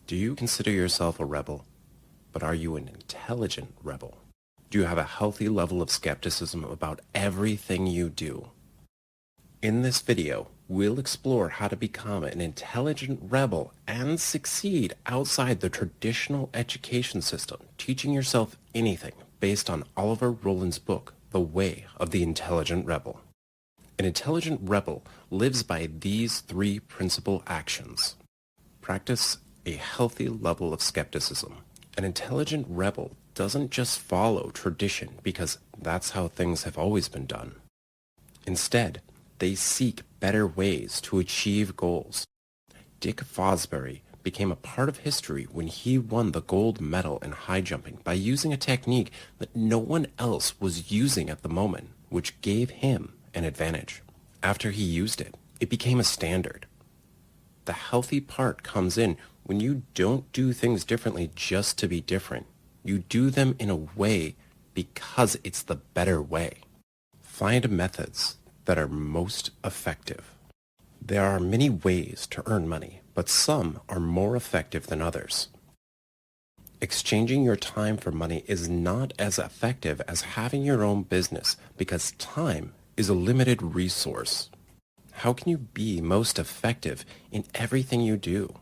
Do you consider yourself a rebel? But are you an intelligent rebel? Do you have a healthy level of skepticism about everything you do? In this video, we'll explore how to become an intelligent rebel and succeed outside the traditional education system, teaching yourself anything based on Olivier Roland's book, The Way of the Intelligent Rebel. An intelligent rebel lives by these three principal actions. Practice a healthy level of skepticism. An intelligent rebel doesn't just follow tradition because that's how things have always been done. Instead, they seek better ways to achieve goals. Dick Fosbury became a part of history when he won the gold medal in high jumping by using a technique that no one else was using at the moment, which gave him an advantage. After he used it, it became a standard. The healthy part comes in when you don't do things differently just to be different. You do them in a way because it's the better way. Find methods that are most effective. There are many ways to earn money, but some are more effective than others. Exchanging your time for money is not as effective as having your own business because time is a limited resource. How can you be most effective in everything you do?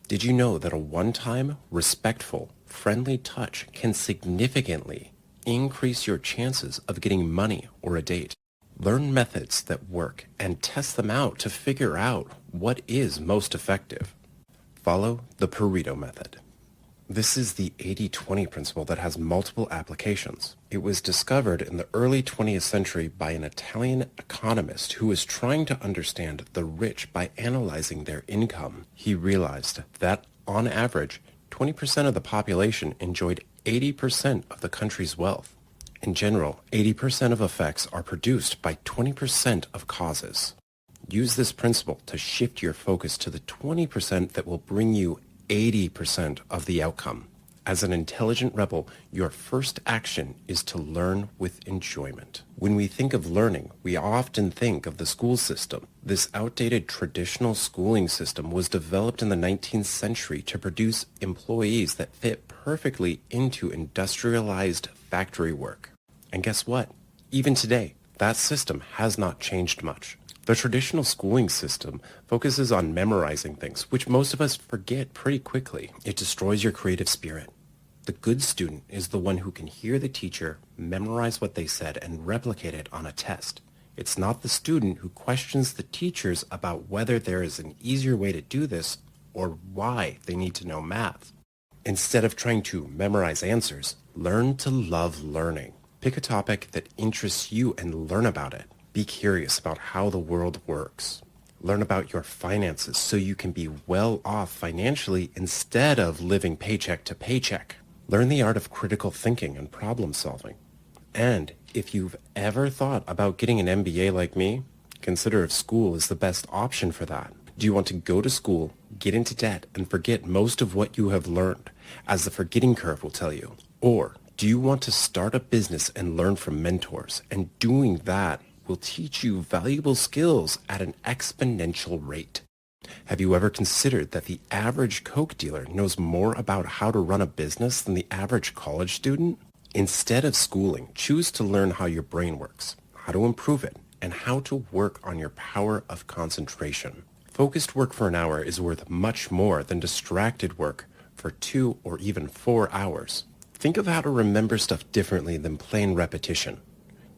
Did you know that a one-time, respectful, friendly touch can significantly increase your chances of getting money or a date? Learn methods that work and test them out to figure out what is most effective. Follow the Pareto method. This is the 80-20 principle that has multiple applications. It was discovered in the early 20th century by an Italian economist who was trying to understand the rich by analyzing their income. He realized that, on average, 20% of the population enjoyed 80% of the country's wealth. In general, 80% of effects are produced by 20% of causes. Use this principle to shift your focus to the 20% that will bring you 80% of the outcome. As an intelligent rebel, your first action is to learn with enjoyment. When we think of learning, we often think of the school system. This outdated traditional schooling system was developed in the 19th century to produce employees that fit perfectly into industrialized factory work. And guess what? Even today, that system has not changed much. The traditional schooling system focuses on memorizing things, which most of us forget pretty quickly. It destroys your creative spirit. The good student is the one who can hear the teacher, memorize what they said, and replicate it on a test. It's not the student who questions the teachers about whether there is an easier way to do this or why they need to know math. Instead of trying to memorize answers, learn to love learning. Pick a topic that interests you and learn about it. Be curious about how the world works. Learn about your finances so you can be well off financially instead of living paycheck to paycheck. Learn the art of critical thinking and problem solving. And if you've ever thought about getting an MBA like me, consider if school is the best option for that. Do you want to go to school, get into debt, and forget most of what you have learned, as the forgetting curve will tell you? Or do you want to start a business and learn from mentors, and doing that will teach you valuable skills at an exponential rate? Have you ever considered that the average Coke dealer knows more about how to run a business than the average college student? Instead of schooling, choose to learn how your brain works, how to improve it, and how to work on your power of concentration. Focused work for an hour is worth much more than distracted work for 2 or even 4 hours. Think of how to remember stuff differently than plain repetition.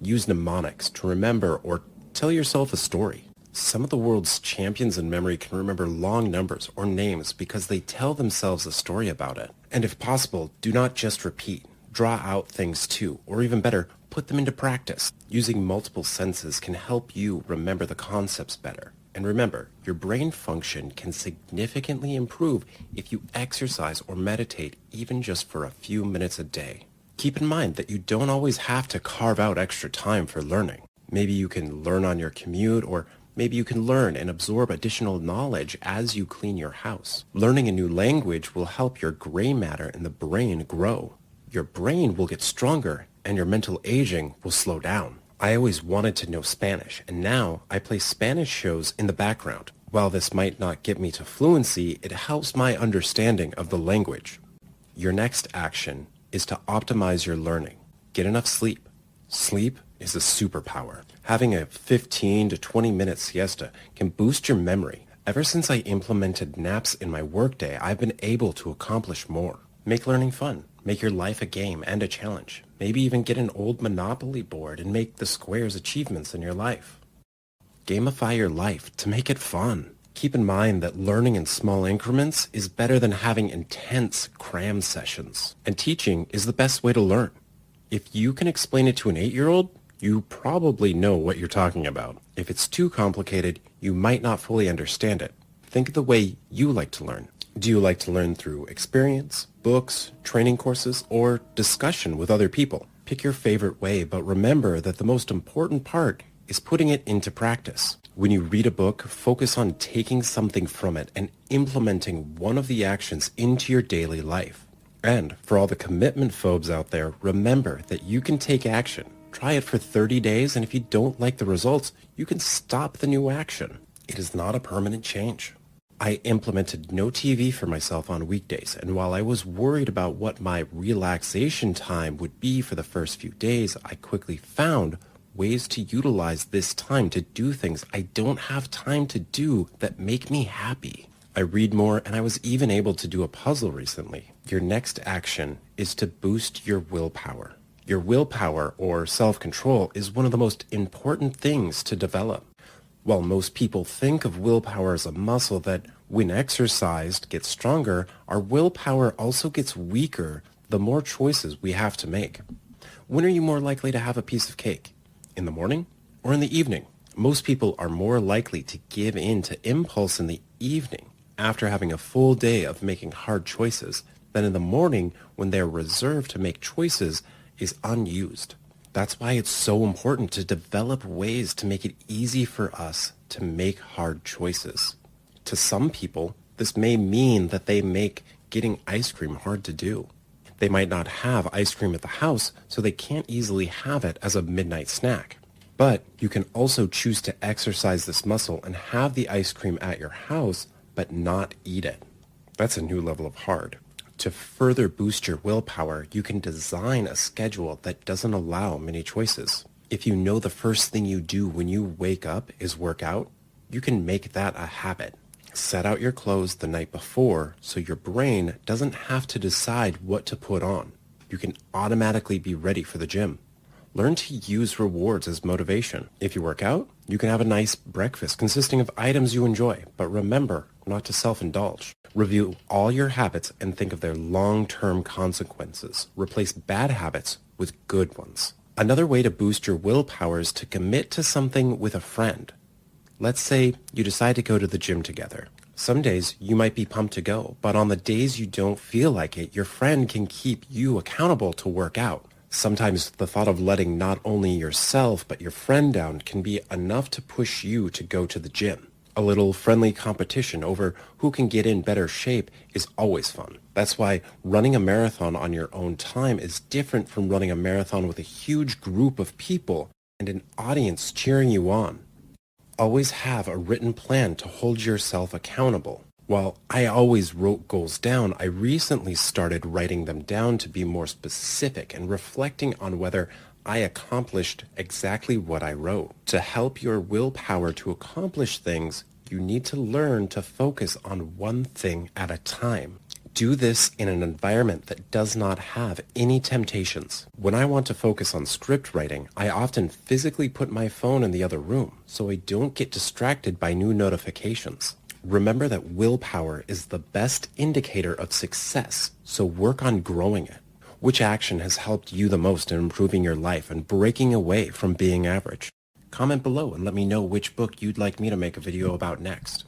Use mnemonics to remember or tell yourself a story. Some of the world's champions in memory can remember long numbers or names because they tell themselves a story about it. And if possible, do not just repeat. Draw out things too, or even better, put them into practice. Using multiple senses can help you remember the concepts better. And remember, your brain function can significantly improve if you exercise or meditate even just for a few minutes a day. Keep in mind that you don't always have to carve out extra time for learning. Maybe you can learn on your commute, or maybe you can learn and absorb additional knowledge as you clean your house. Learning a new language will help your gray matter in the brain grow. Your brain will get stronger and your mental aging will slow down. I always wanted to know Spanish, and now I play Spanish shows in the background. While this might not get me to fluency, it helps my understanding of the language. Your next action is to optimize your learning. Get enough sleep. Sleep is a superpower. Having a 15 to 20 minute siesta can boost your memory. Ever since I implemented naps in my workday, I've been able to accomplish more. Make learning fun. Make your life a game and a challenge. Maybe even get an old Monopoly board and make the squares achievements in your life. Gamify your life to make it fun. Keep in mind that learning in small increments is better than having intense cram sessions. And teaching is the best way to learn. If you can explain it to an 8-year-old, you probably know what you're talking about. If it's too complicated, you might not fully understand it. Think of the way you like to learn. Do you like to learn through experience, books, training courses, or discussion with other people? Pick your favorite way, but remember that the most important part is putting it into practice. When you read a book, focus on taking something from it and implementing one of the actions into your daily life. And for all the commitment phobes out there, remember that you can take action. Try it for 30 days, and if you don't like the results, you can stop the new action. It is not a permanent change. I implemented no TV for myself on weekdays, and while I was worried about what my relaxation time would be for the first few days, I quickly found ways to utilize this time to do things I don't have time to do that make me happy. I read more, and I was even able to do a puzzle recently. Your next action is to boost your willpower. Your willpower, or self-control, is one of the most important things to develop. While most people think of willpower as a muscle that, when exercised, gets stronger, our willpower also gets weaker the more choices we have to make. When are you more likely to have a piece of cake? In the morning or in the evening? Most people are more likely to give in to impulse in the evening after having a full day of making hard choices than in the morning when their reserve to make choices is unused. That's why it's so important to develop ways to make it easy for us to make hard choices. To some people, this may mean that they make getting ice cream hard to do. They might not have ice cream at the house, so they can't easily have it as a midnight snack. But you can also choose to exercise this muscle and have the ice cream at your house, but not eat it. That's a new level of hard. To further boost your willpower, you can design a schedule that doesn't allow many choices. If you know the first thing you do when you wake up is work out, you can make that a habit. Set out your clothes the night before so your brain doesn't have to decide what to put on. You can automatically be ready for the gym. Learn to use rewards as motivation. If you work out, you can have a nice breakfast consisting of items you enjoy, but remember not to self-indulge. Review all your habits and think of their long-term consequences. Replace bad habits with good ones. Another way to boost your willpower is to commit to something with a friend. Let's say you decide to go to the gym together. Some days you might be pumped to go, but on the days you don't feel like it, your friend can keep you accountable to work out. Sometimes the thought of letting not only yourself but your friend down can be enough to push you to go to the gym. A little friendly competition over who can get in better shape is always fun. That's why running a marathon on your own time is different from running a marathon with a huge group of people and an audience cheering you on. Always have a written plan to hold yourself accountable. While I always wrote goals down, I recently started writing them down to be more specific and reflecting on whether I accomplished exactly what I wrote. To help your willpower to accomplish things, you need to learn to focus on one thing at a time. Do this in an environment that does not have any temptations. When I want to focus on script writing, I often physically put my phone in the other room so I don't get distracted by new notifications. Remember that willpower is the best indicator of success, so work on growing it. Which action has helped you the most in improving your life and breaking away from being average? Comment below and let me know which book you'd like me to make a video about next.